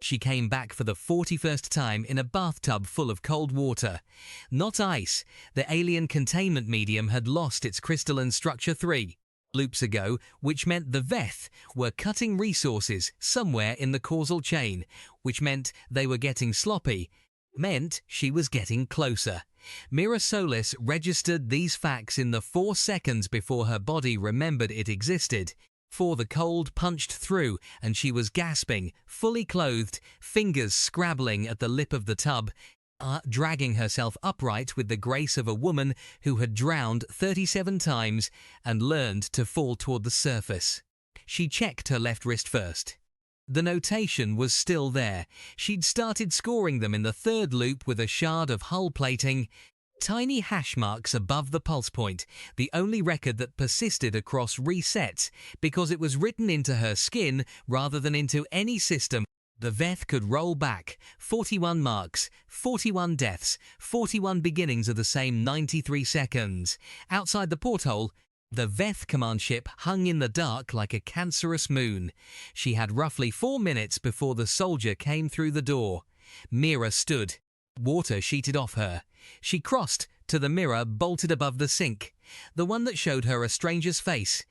She came back for the 41st time in a bathtub full of cold water. Not ice. The alien containment medium had lost its crystalline structure 3 loops ago, which meant the Veth were cutting resources somewhere in the causal chain, which meant they were getting sloppy, meant she was getting closer. Mira Solis registered these facts in the 4 seconds before her body remembered it existed. For the cold punched through and she was gasping, fully clothed, fingers scrabbling at the lip of the tub, dragging herself upright with the grace of a woman who had drowned 37 times and learned to fall toward the surface. She checked her left wrist first. The notation was still there. She'd started scoring them in the 3rd loop with a shard of hull plating. Tiny hash marks above the pulse point, the only record that persisted across resets, because it was written into her skin rather than into any system. The Veth could roll back 41 marks, 41 deaths, 41 beginnings of the same 93 seconds. Outside the porthole, the Veth command ship hung in the dark like a cancerous moon. She had roughly 4 minutes before the soldier came through the door. Mira stood. Water sheeted off her. She crossed to the mirror bolted above the sink, the one that showed her a stranger's face,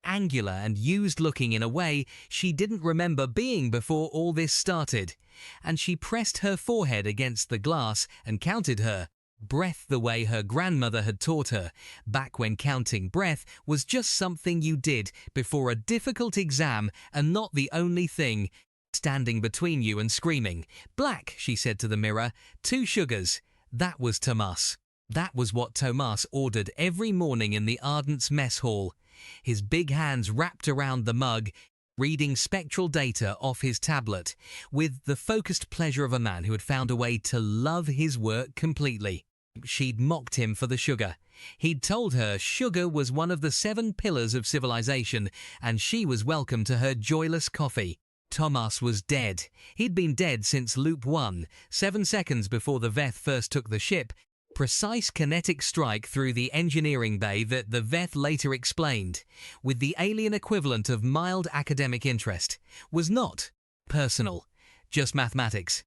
angular and used-looking in a way she didn't remember being before all this started, and she pressed her forehead against the glass and counted her breath the way her grandmother had taught her, back when counting breath was just something you did before a difficult exam and not the only thing standing between you and screaming. "Black," she said to the mirror, "2 sugars." That was Tomas. That was what Tomas ordered every morning in the Ardent's mess hall. His big hands wrapped around the mug, reading spectral data off his tablet, with the focused pleasure of a man who had found a way to love his work completely. She'd mocked him for the sugar. He'd told her sugar was one of the 7 pillars of civilization, and she was welcome to her joyless coffee. Tomas was dead. He'd been dead since Loop 1, 7 seconds before the Veth first took the ship. Precise kinetic strike through the engineering bay that the Veth later explained, with the alien equivalent of mild academic interest, was not personal, just mathematics.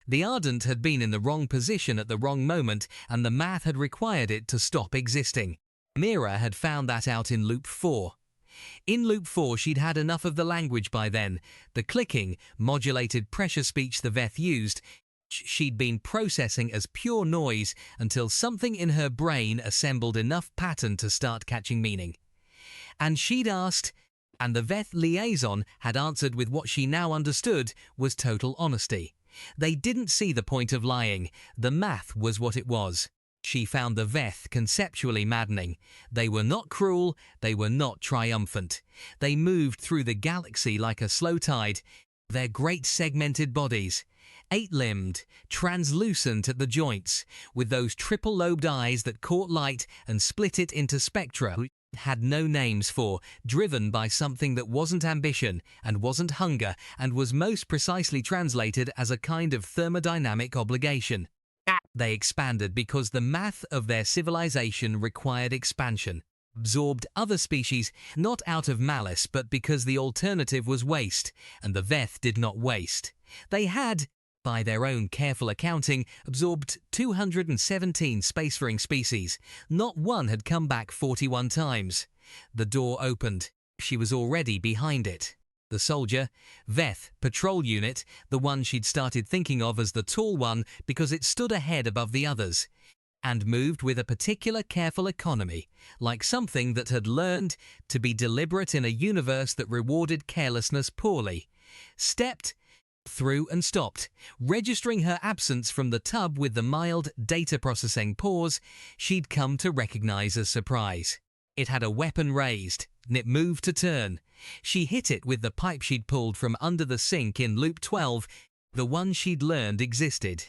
The Ardent had been in the wrong position at the wrong moment, and the math had required it to stop existing. Mira had found that out in Loop 4. In Loop 4 she'd had enough of the language by then, the clicking, modulated pressure speech the Veth used. She'd been processing as pure noise until something in her brain assembled enough pattern to start catching meaning. And she'd asked, and the Veth liaison had answered with what she now understood was total honesty. They didn't see the point of lying. The math was what it was. She found the Veth conceptually maddening. They were not cruel, they were not triumphant. They moved through the galaxy like a slow tide, their great segmented bodies, 8-limbed, translucent at the joints, with those triple-lobed eyes that caught light and split it into spectra, had no names for, driven by something that wasn't ambition and wasn't hunger and was most precisely translated as a kind of thermodynamic obligation. They expanded because the math of their civilization required expansion, absorbed other species, not out of malice but because the alternative was waste, and the Veth did not waste. They had, by their own careful accounting, absorbed 217 spacefaring species. Not one had come back 41 times. The door opened. She was already behind it. The soldier, Veth, patrol unit, the one she'd started thinking of as the tall one because it stood ahead above the others, and moved with a particular careful economy, like something that had learned to be deliberate in a universe that rewarded carelessness poorly, stepped through and stopped, registering her absence from the tub with the mild data processing pause she'd come to recognize as surprise. It had a weapon raised, and it moved to turn. She hit it with the pipe she'd pulled from under the sink in Loop 12, the one she'd learned existed.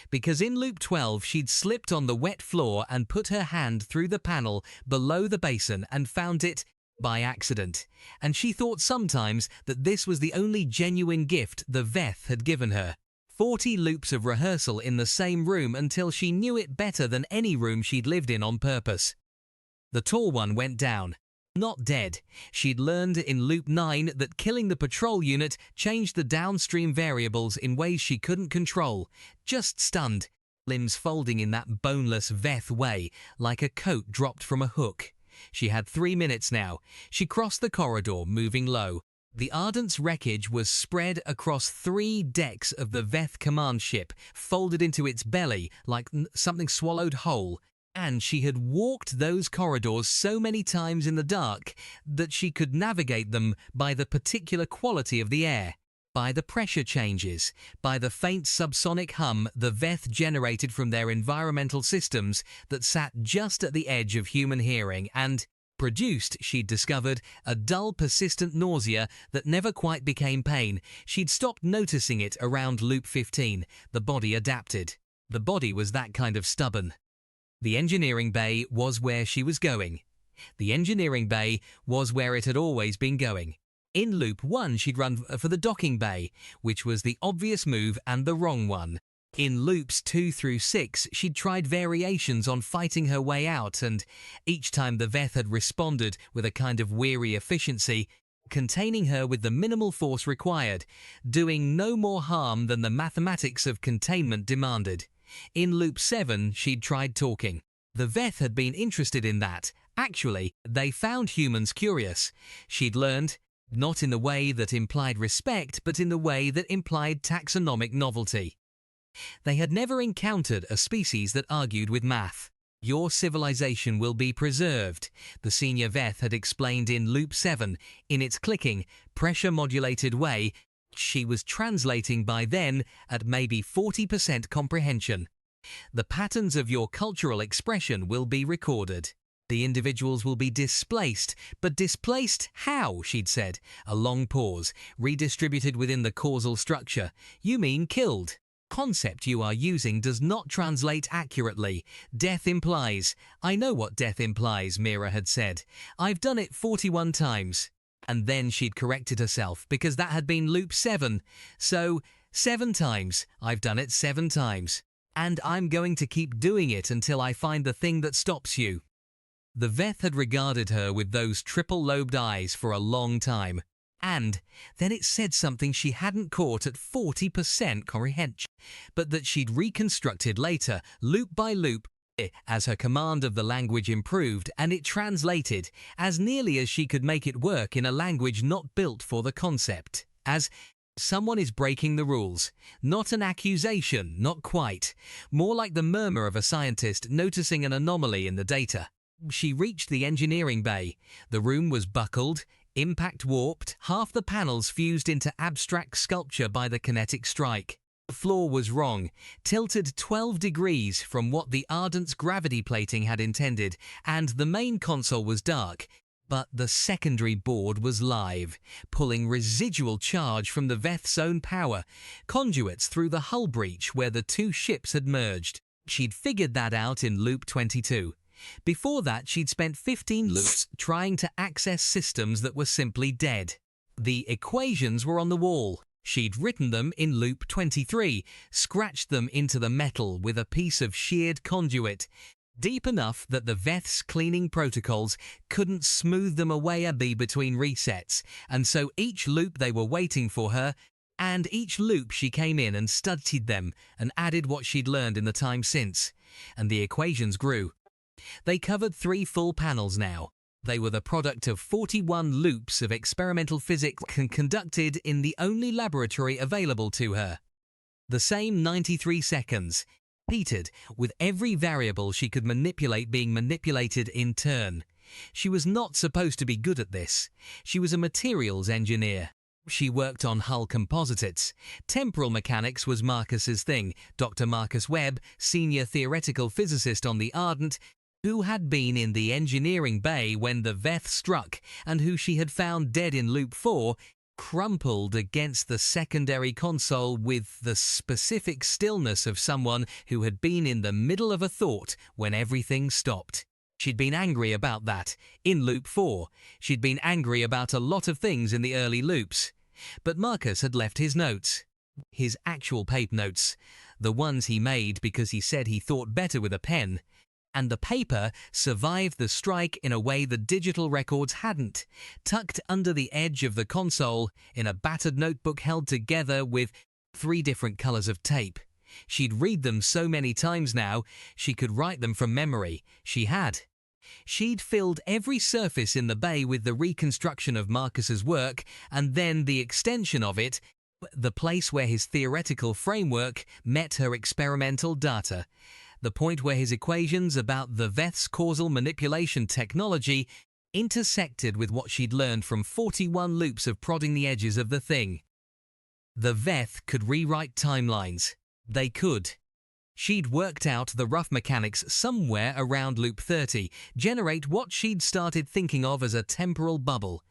Because in Loop 12 she'd slipped on the wet floor and put her hand through the panel below the basin and found it by accident, and she thought sometimes that this was the only genuine gift the Veth had given her. 40 loops of rehearsal in the same room until she knew it better than any room she'd lived in on purpose. The tall one went down. Not dead. She'd learned in Loop 9 that killing the patrol unit changed the downstream variables in ways she couldn't control. Just stunned, limbs folding in that boneless Veth way, like a coat dropped from a hook. She had 3 minutes now. She crossed the corridor, moving low. The Ardent's wreckage was spread across 3 decks of the Veth command ship, folded into its belly like something swallowed whole. And she had walked those corridors so many times in the dark that she could navigate them by the particular quality of the air, by the pressure changes, by the faint subsonic hum the Veth generated from their environmental systems that sat just at the edge of human hearing and produced, she'd discovered, a dull, persistent nausea that never quite became pain. She'd stopped noticing it around Loop 15. The body adapted. The body was that kind of stubborn. The engineering bay was where she was going. The engineering bay was where it had always been going. In Loop 1, she'd run for the docking bay, which was the obvious move and the wrong one. In Loops 2 through 6, she'd tried variations on fighting her way out, and each time the Veth had responded with a kind of weary efficiency, containing her with the minimal force required, doing no more harm than the mathematics of containment demanded. In Loop 7, she'd tried talking. The Veth had been interested in that. Actually, they found humans curious. She'd learned, not in the way that implied respect, but in the way that implied taxonomic novelty. They had never encountered a species that argued with math. Your civilization will be preserved, the senior Veth had explained in Loop 7, in its clicking, pressure-modulated way. She was translating by then at maybe 40% comprehension. The patterns of your cultural expression will be recorded. The individuals will be displaced, but displaced how, she'd said. A long pause, redistributed within the causal structure. You mean killed. Concept you are using does not translate accurately. Death implies. I know what death implies, Mira had said. I've done it 41 times. And then she'd corrected herself, because that had been Loop 7. So, 7 times. I've done it 7 times. And I'm going to keep doing it until I find the thing that stops you. The Veth had regarded her with those triple-lobed eyes for a long time. And then it said something she hadn't caught at 40% comprehension, but that she'd reconstructed later, loop by loop, as her command of the language improved and it translated as nearly as she could make it work in a language not built for the concept. As someone is breaking the rules. Not an accusation, not quite. More like the murmur of a scientist noticing an anomaly in the data. She reached the engineering bay. The room was buckled, impact warped, half the panels fused into abstract sculpture by the kinetic strike. The floor was wrong, tilted 12 degrees from what the Ardent's gravity plating had intended, and the main console was dark. But the secondary board was live, pulling residual charge from the Veth's own power, conduits through the hull breach where the 2 ships had merged. She'd figured that out in Loop 22. Before that, she'd spent 15 loops trying to access systems that were simply dead. The equations were on the wall. She'd written them in Loop 23, scratched them into the metal with a piece of sheared conduit, deep enough that the Veth's cleaning protocols couldn't smooth them away a bit between resets, and so each loop they were waiting for her, and each loop she came in and studied them and added what she'd learned in the time since, and the equations grew. They covered 3 full panels now. They were the product of 41 loops of experimental physics conducted in the only laboratory available to her. The same 93 seconds, repeated, with every variable she could manipulate being manipulated in turn. She was not supposed to be good at this. She was a materials engineer. She worked on hull composites. Temporal mechanics was Marcus's thing. Dr. Marcus Webb, senior theoretical physicist on the Ardent, who had been in the engineering bay when the Veth struck and who she had found dead in Loop 4, crumpled against the secondary console with the specific stillness of someone who had been in the middle of a thought when everything stopped. She'd been angry about that. In Loop 4, she'd been angry about a lot of things in the early loops. But Marcus had left his notes. His actual paper notes. The ones he made because he said he thought better with a pen. And the paper survived the strike in a way the digital records hadn't, tucked under the edge of the console in a battered notebook held together with 3 different colors of tape. She'd read them so many times now, she could write them from memory. She'd filled every surface in the bay with the reconstruction of Marcus's work, and then the extension of it, the place where his theoretical framework met her experimental data. The point where his equations about the Veth's causal manipulation technology intersected with what she'd learned from 41 loops of prodding the edges of the thing. The Veth could rewrite timelines. They could. She'd worked out the rough mechanics somewhere around loop 30, generate what she'd started thinking of as a temporal bubble,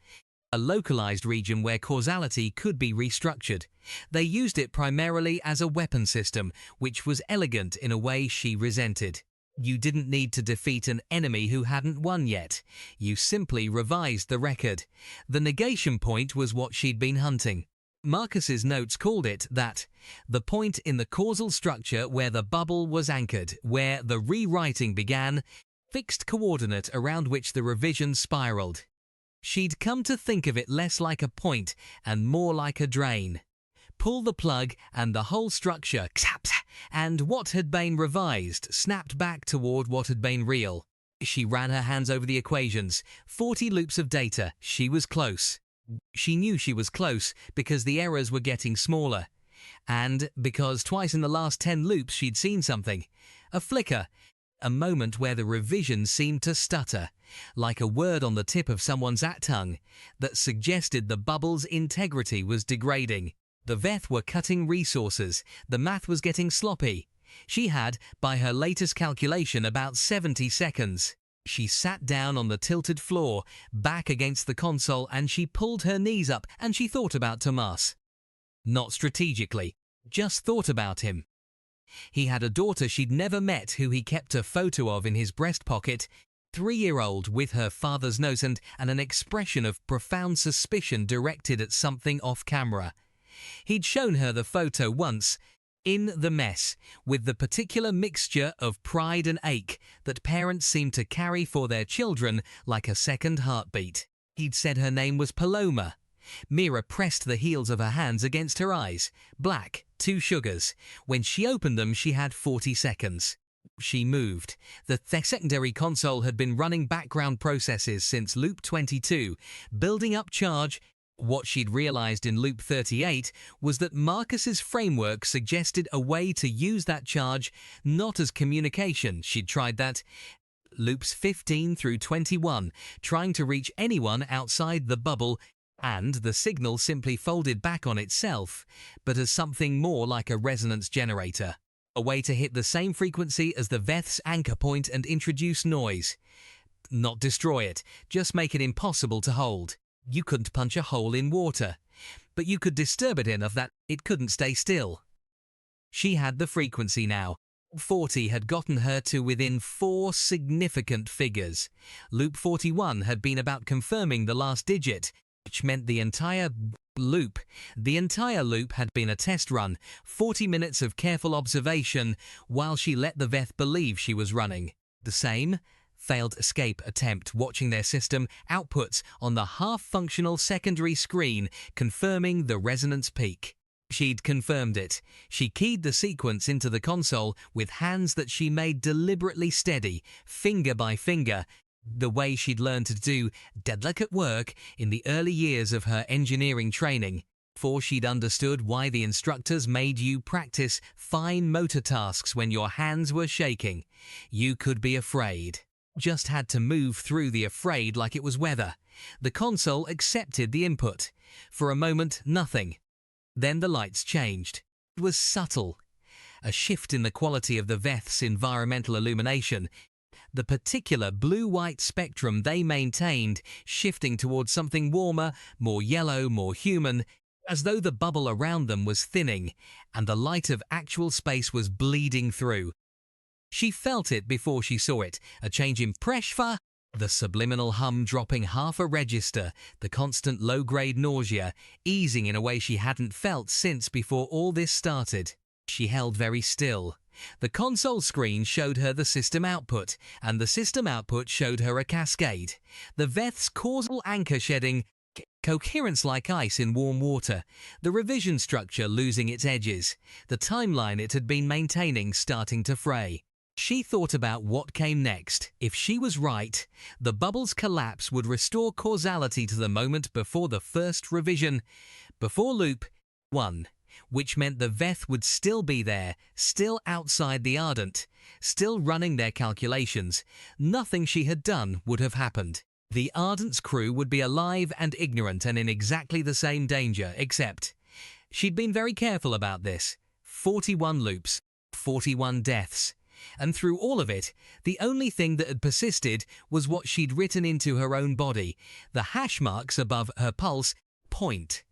a localized region where causality could be restructured. They used it primarily as a weapon system, which was elegant in a way she resented. You didn't need to defeat an enemy who hadn't won yet. You simply revised the record. The negation point was what she'd been hunting. Marcus's notes called it that, the point in the causal structure where the bubble was anchored, where the rewriting began, fixed coordinate around which the revision spiraled. She'd come to think of it less like a point and more like a drain. Pull the plug and the whole structure, and what had been revised snapped back toward what had been real. She ran her hands over the equations. 40 loops of data. She was close. She knew she was close because the errors were getting smaller. And because twice in the last 10 loops she'd seen something. A flicker. A moment where the revision seemed to stutter, like a word on the tip of someone's tongue, that suggested the bubble's integrity was degrading. The Veth were cutting resources. The math was getting sloppy. She had, by her latest calculation, about 70 seconds. She sat down on the tilted floor, back against the console, and she pulled her knees up and she thought about Tomas. Not strategically, just thought about him. He had a daughter she'd never met who he kept a photo of in his breast pocket, 3-year-old with her father's nose and an expression of profound suspicion directed at something off camera. He'd shown her the photo once, in the mess, with the particular mixture of pride and ache that parents seem to carry for their children like a second heartbeat. He'd said her name was Paloma. Mira pressed the heels of her hands against her eyes. Black, 2 sugars. When she opened them, she had 40 seconds. She moved. The secondary console had been running background processes since loop 22, building up charge. What she'd realized in loop 38 was that Marcus's framework suggested a way to use that charge not as communication. She'd tried that. Loops 15 through 21, trying to reach anyone outside the bubble, and the signal simply folded back on itself, but as something more like a resonance generator. A way to hit the same frequency as the Veth's anchor point and introduce noise. Not destroy it, just make it impossible to hold. You couldn't punch a hole in water, but you could disturb it enough that it couldn't stay still. She had the frequency now. 40 had gotten her to within 4 significant figures. Loop 41 had been about confirming the last digit, which meant the entire loop had been a test run, 40 minutes of careful observation while she let the Veth believe she was running. The same failed escape attempt, watching their system outputs on the half-functional secondary screen, confirming the resonance peak. She'd confirmed it. She keyed the sequence into the console with hands that she made deliberately steady, finger by finger, the way she'd learned to do delicate work in the early years of her engineering training, before she'd understood why the instructors made you practice fine motor tasks when your hands were shaking. You could be afraid. Just had to move through the afraid like it was weather. The console accepted the input. For a moment, nothing. Then the lights changed. It was subtle. A shift in the quality of the Veth's environmental illumination. The particular blue-white spectrum they maintained shifting towards something warmer, more yellow, more human, as though the bubble around them was thinning and the light of actual space was bleeding through. She felt it before she saw it, a change in pressure, the subliminal hum dropping half a register, the constant low-grade nausea, easing in a way she hadn't felt since before all this started. She held very still. The console screen showed her the system output, and the system output showed her a cascade. The Veth's causal anchor shedding coherence like ice in warm water, the revision structure losing its edges, the timeline it had been maintaining starting to fray. She thought about what came next. If she was right, the bubble's collapse would restore causality to the moment before the first revision, before loop 1, which meant the Veth would still be there, still outside the Ardent, still running their calculations. Nothing she had done would have happened. The Ardent's crew would be alive and ignorant and in exactly the same danger, except she'd been very careful about this. 41 loops, 41 deaths. And through all of it, the only thing that had persisted was what she'd written into her own body, the hash marks above her pulse, point.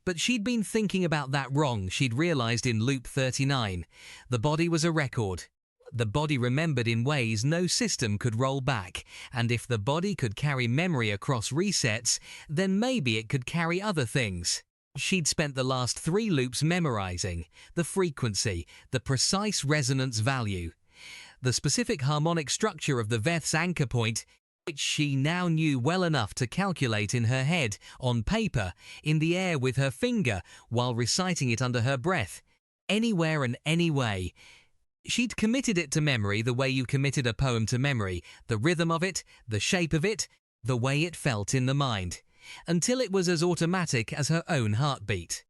But she'd been thinking about that wrong, she'd realized in loop 39. The body was a record. The body remembered in ways no system could roll back, and if the body could carry memory across resets, then maybe it could carry other things. She'd spent the last 3 loops memorizing the frequency, the precise resonance value, the specific harmonic structure of the Veth's anchor point, which she now knew well enough to calculate in her head, on paper, in the air with her finger, while reciting it under her breath, anywhere and any way. She'd committed it to memory the way you committed a poem to memory, the rhythm of it, the shape of it, the way it felt in the mind, until it was as automatic as her own heartbeat.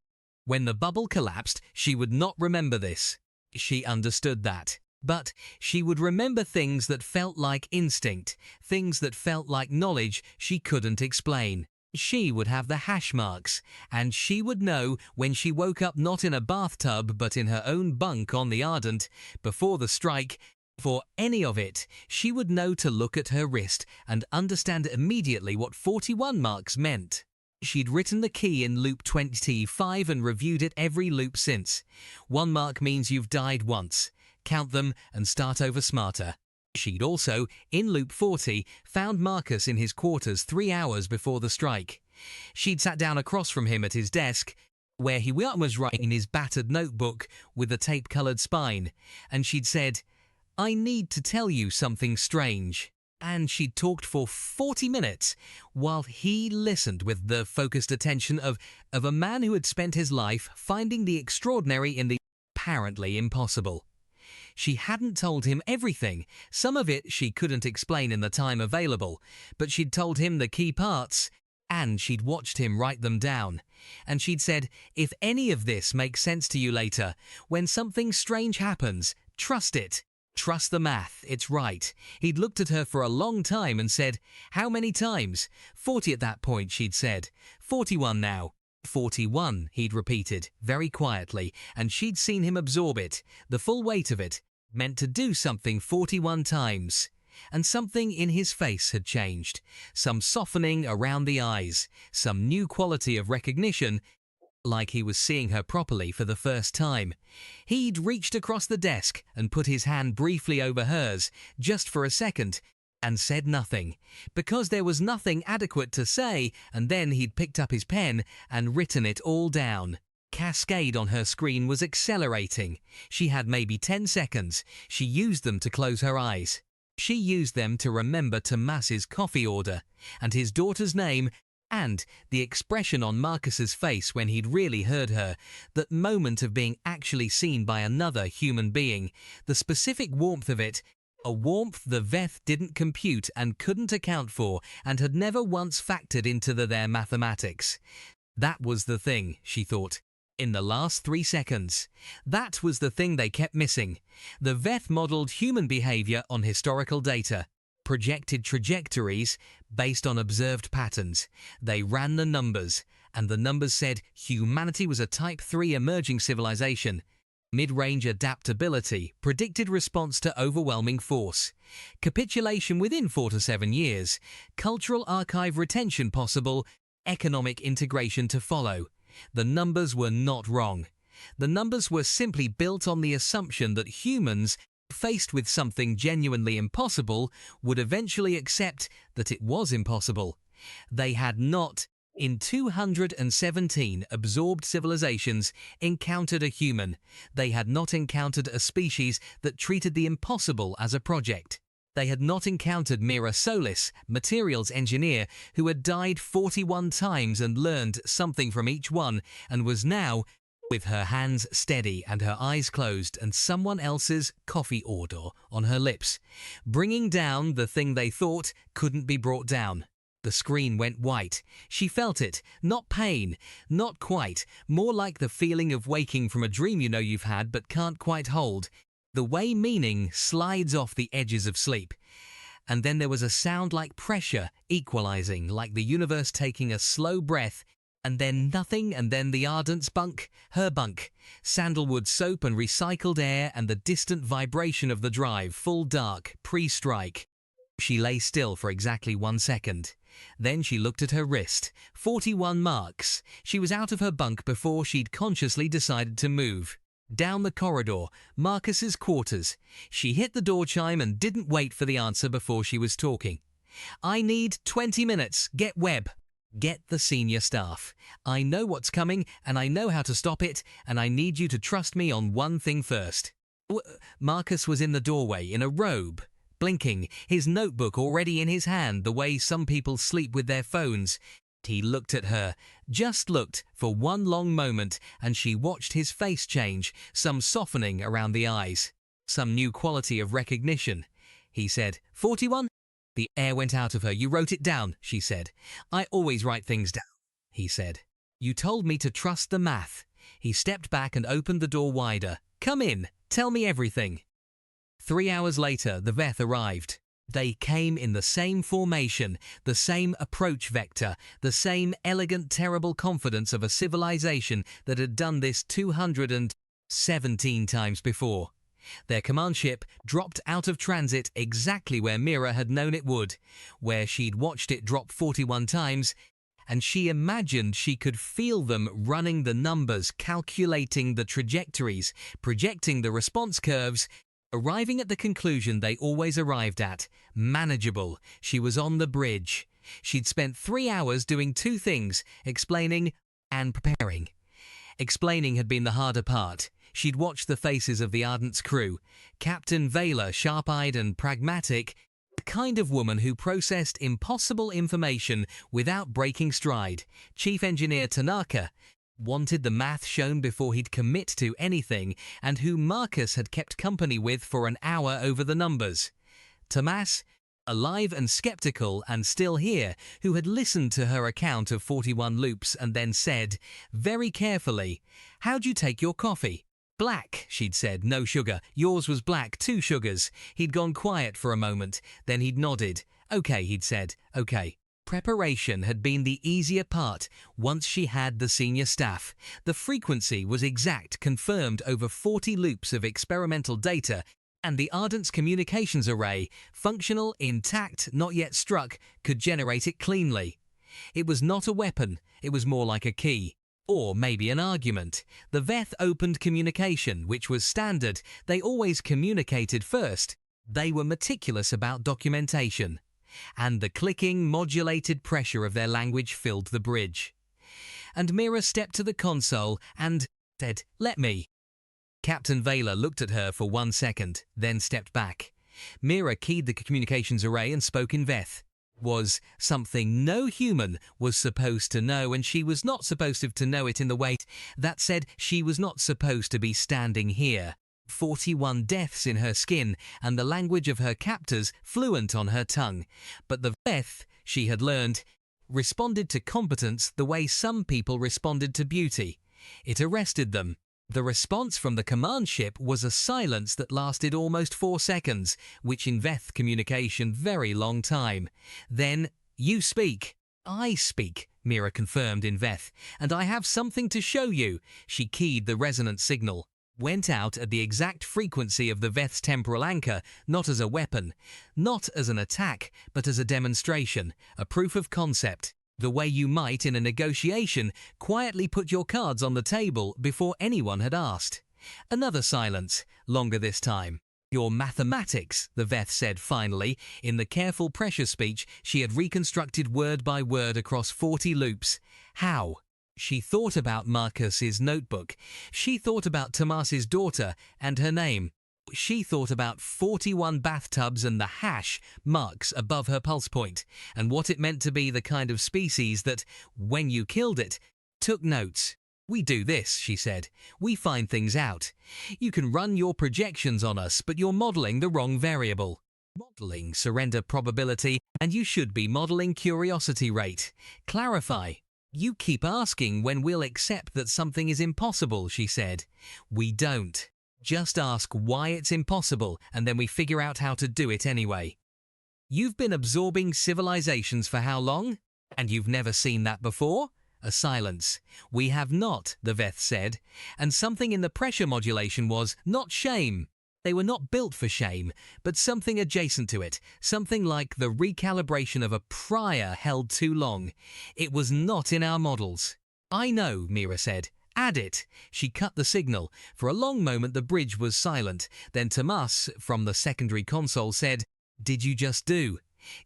When the bubble collapsed, she would not remember this. She understood that. But she would remember things that felt like instinct, things that felt like knowledge she couldn't explain. She would have the hash marks, and she would know when she woke up not in a bathtub but in her own bunk on the Ardent, before the strike. For any of it, she would know to look at her wrist and understand immediately what 41 marks meant. She'd written the key in loop 25 and reviewed it every loop since. 1 mark means you've died once. Count them and start over smarter. She'd also, in loop 40, found Marcus in his quarters 3 hours before the strike. She'd sat down across from him at his desk, where he was writing in his battered notebook with a tape-coloured spine, and she'd said, "I need to tell you something strange." And she'd talked for 40 minutes, while he listened with the focused attention of a man who had spent his life finding the extraordinary in the apparently impossible. She hadn't told him everything. Some of it she couldn't explain in the time available, but she'd told him the key parts, and she'd watched him write them down. And she'd said, if any of this makes sense to you later, when something strange happens, trust it. Trust the math, it's right. He'd looked at her for a long time and said, how many times? 40 at that point, she'd said. 41 now. 41, he'd repeated, very quietly, and she'd seen him absorb it, the full weight of it, meant to do something 41 times. And something in his face had changed, some softening around the eyes, some new quality of recognition, like he was seeing her properly for the first time. He'd reached across the desk and put his hand briefly over hers, just for a second, and said nothing, because there was nothing adequate to say, and then he'd picked up his pen and written it all down. Cascade on her screen was accelerating. She had maybe 10 seconds. She used them to close her eyes. She used them to remember Tomas's coffee order, and his daughter's name, and the expression on Marcus's face when he'd really heard her, that moment of being actually seen by another human being, the specific warmth of it, a warmth the Veth didn't compute and couldn't account for and had never once factored into their mathematics. That was the thing, she thought, in the last 3 seconds. That was the thing they kept missing. The Veth modelled human behaviour on historical data, projected trajectories based on observed patterns. They ran the numbers, and the numbers said humanity was a Type 3 emerging civilization. Mid-range adaptability, predicted response to overwhelming force, capitulation within 4 to 7 years, cultural archive retention possible, economic integration to follow. The numbers were not wrong. The numbers were simply built on the assumption that humans, faced with something genuinely impossible, would eventually accept that it was impossible. They had not In 217 absorbed civilizations encountered a human. They had not encountered a species that treated the impossible as a project. They had not encountered Mira Solis, materials engineer, who had died 41 times and learned something from each one, and was now, with her hands steady and her eyes closed and someone else's coffee order on her lips, bringing down the thing they thought couldn't be brought down. The screen went white. She felt it. Not pain. Not quite. More like the feeling of waking from a dream you know you've had but can't quite hold. The way meaning slides off the edges of sleep. And then there was a sound like pressure, equalizing, like the universe taking a slow breath, and then nothing, and then the Ardent's bunk, her bunk, sandalwood soap and recycled air and the distant vibration of the drive, full dark, pre-strike. She lay still for exactly 1 second. Then she looked at her wrist. 41 marks. She was out of her bunk before she'd consciously decided to move. Down the corridor, Marcus's quarters. She hit the door chime and didn't wait for the answer before she was talking. I need 20 minutes. Get Webb. Get the senior staff. I know what's coming and I know how to stop it, and I need you to trust me on one thing first. Marcus was in the doorway in a robe, blinking, his notebook already in his hand, the way some people sleep with their phones. He looked at her, just looked, for one long moment, and she watched his face change, some softening around the eyes, some new quality of recognition. He said, 41? The air went out of her. You wrote it down, she said. I always write things down, he said. You told me to trust the math. He stepped back and opened the door wider. Come in, tell me everything. 3 hours later, the Veth arrived. They came in the same formation, the same approach vector, the same elegant, terrible confidence of a civilization that had done this 217 times before. Their command ship dropped out of transit exactly where Mira had known it would, where she'd watched it drop 41 times, and she imagined she could feel them running the numbers, calculating the trajectories, projecting the response curves, arriving at the conclusion they always arrived at, manageable. She was on the bridge. She'd spent 3 hours doing two things, explaining and preparing. Explaining had been the harder part. She'd watched the faces of the Ardent's crew. Captain Vela, sharp-eyed and pragmatic, the kind of woman who processed impossible information without breaking stride. Chief Engineer Tanaka wanted the math shown before he'd commit to anything, and who Marcus had kept company with for an hour over the numbers. Tomas, alive and skeptical and still here, who had listened to her account of 41 loops and then said, very carefully, how'd you take your coffee? Black, she'd said, no sugar. Yours was black, 2 sugars. He'd gone quiet for a moment, then he'd nodded. Okay, he'd said, okay. Preparation had been the easier part once she had the senior staff. The frequency was exact, confirmed over 40 loops of experimental data, and the Ardent's communications array, functional, intact, not yet struck, could generate it cleanly. It was not a weapon, it was more like a key. Or maybe an argument. The Veth opened communication, which was standard. They always communicated first. They were meticulous about documentation. And the clicking, modulated pressure of their language filled the bridge. And Mira stepped to the console and said, let me. Captain Vela looked at her for 1 second, then stepped back. Mira keyed the communications array and spoke in Veth. Was something no human was supposed to know, and she was not supposed to know it in the way that said she was not supposed to be standing here. 41 deaths in her skin, and the language of her captors fluent on her tongue. But the Veth, she had learned, responded to competence the way some people responded to beauty. It arrested them. The response from the command ship was a silence that lasted almost 4 seconds, which in Veth communication very long time. Then, you speak. I speak, Mira confirmed in Veth, and I have something to show you. She keyed the resonance signal. Went out at the exact frequency of the Veth's temporal anchor, not as a weapon, not as an attack, but as a demonstration, a proof of concept. The way you might, in a negotiation, quietly put your cards on the table before anyone had asked. Another silence, longer this time. Your mathematics, the Veth said finally, in the careful pressure speech she had reconstructed word by word across 40 loops. How? She thought about Marcus's notebook. She thought about Tomas's daughter and her name. She thought about 41 bathtubs and the hash marks above her pulse point, and what it meant to be the kind of species that, when you killed it, took notes. We do this, she said. We find things out. You can run your projections on us, but you're modeling the wrong variable. Modeling surrender probability, and you should be modeling curiosity rate. Clarify. You keep asking when we'll accept that something is impossible, she said. We don't. Just ask why it's impossible, and then we figure out how to do it anyway. You've been absorbing civilizations for how long? And you've never seen that before? A silence. We have not, the Veth said, and something in the pressure modulation was not shame. They were not built for shame, but something adjacent to it, something like the recalibration of a prior held too long. It was not in our models. I know, Mira said. Add it. She cut the signal. For a long moment the bridge was silent. Then Tomas, from the secondary console, said, Did you just do?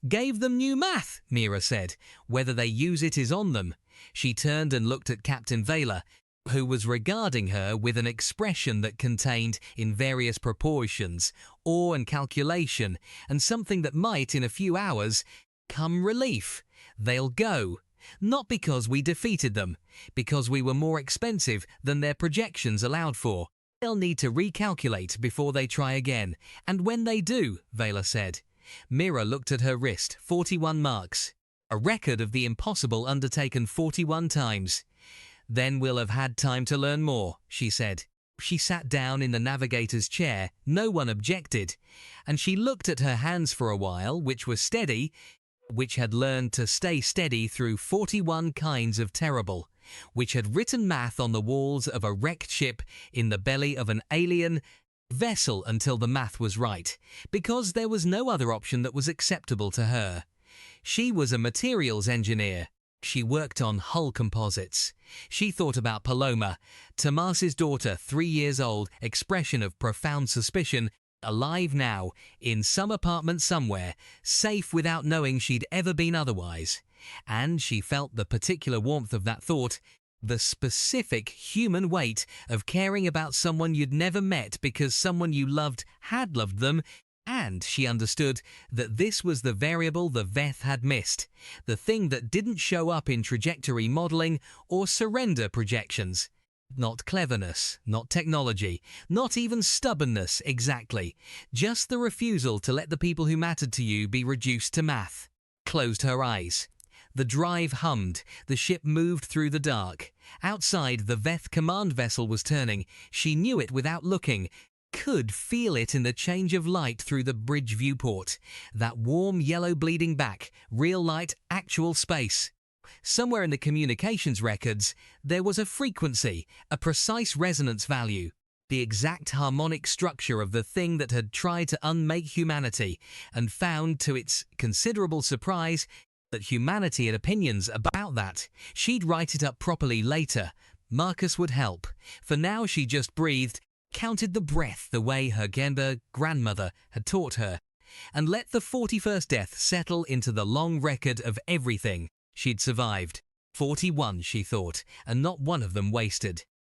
Gave them new math, Mira said. Whether they use it is on them. She turned and looked at Captain Vela, who was regarding her with an expression that contained, in various proportions, awe and calculation, and something that might, in a few hours, come relief. They'll go. Not because we defeated them, because we were more expensive than their projections allowed for. They'll need to recalculate before they try again, and when they do, Vela said. Mira looked at her wrist, 41 marks. A record of the impossible undertaken 41 times. Then we'll have had time to learn more, she said. She sat down in the navigator's chair, no one objected, and she looked at her hands for a while, which were steady, which had learned to stay steady through 41 kinds of terrible, which had written math on the walls of a wrecked ship in the belly of an alien vessel until the math was right, because there was no other option that was acceptable to her. She was a materials engineer. She worked on hull composites. She thought about Paloma, Tomas's daughter, 3 years old, expression of profound suspicion, alive now, in some apartment somewhere, safe without knowing she'd ever been otherwise. And she felt the particular warmth of that thought, the specific human weight of caring about someone you'd never met because someone you loved had loved them. And she understood that this was the variable the Veth had missed, the thing that didn't show up in trajectory modeling or surrender projections. Not cleverness, not technology, not even stubbornness exactly, just the refusal to let the people who mattered to you be reduced to math. Closed her eyes. The drive hummed, the ship moved through the dark. Outside, the Veth command vessel was turning. She knew it without looking. Could feel it in the change of light through the bridge viewport. That warm yellow bleeding back, real light, actual space. Somewhere in the communications records, there was a frequency, a precise resonance value, the exact harmonic structure of the thing that had tried to unmake humanity, and found, to its considerable surprise, that humanity had opinions about that. She'd write it up properly later. Marcus would help. For now she just breathed, counted the breath the way her Genber grandmother had taught her, and let the 41st death settle into the long record of everything she'd survived. 41, she thought, and not one of them wasted.